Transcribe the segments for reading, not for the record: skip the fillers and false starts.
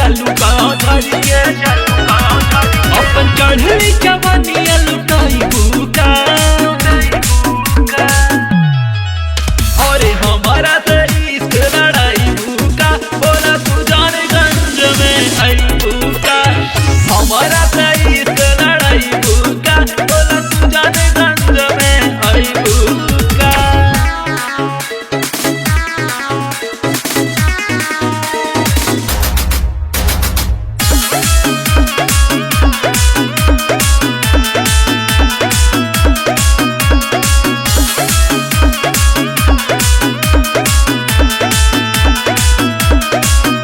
जालू का धरिए अपन चढ़ली जवानिया लुटाई बुका अरे हमारा तो इश्क लड़ाई बुका बोला तू जाने गंज में आई बुका हमारा तो इश्क लड़ाई बुका बोला तू जाने गंज में आई बुका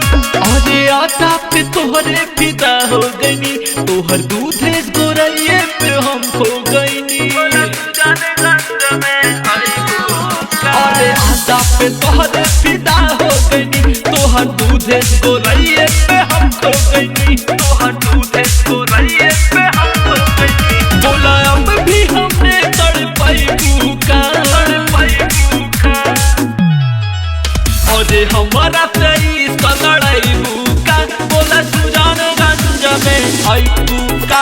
आटा पे तोहरे फिदा हो गईनी तोहर दूधे गोरैये पे हम खो गईनी अरे आटा पे तोहरे फिदा हो गईनी तोहर दूधे गोरैये पे हम खो गईनी तोहर दूधे गोरैये पे हम खो गईनी बोला अब भी हमने तड़पाई भूखा अरे हमारा सही लड़ाई भूखा बोला सुजान गंज में आई भूखा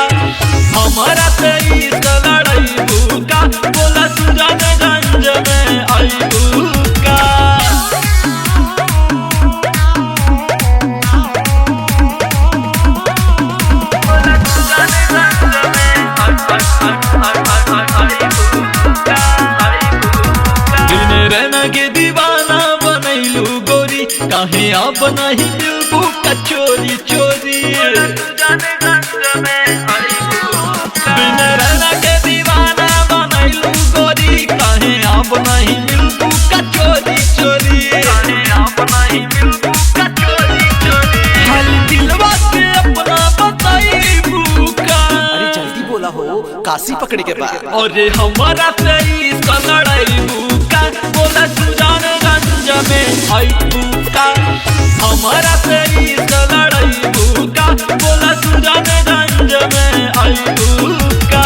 हमारा सही लड़ाई भूखा बोला सुजान गंज में आई भूखा दिल में रहना के दीवाना बनैलू गोरी काहे अब नहीं मिलबू कचोरी चोरी बिन रहना के दीवाना बनैलू गोरी काहे अब नहीं मिलबू कचोरी चोरी हाल दिलवा से अपना बताइबू का अरे जल्दी बोला हो काशी पकड़े के बाद अरे हमारा सही लड़ाई भूखा बोला सुजान गंज में आई भूखा हमारा सही लड़ाई भूखा बोला सुजान गंज में आई भूखा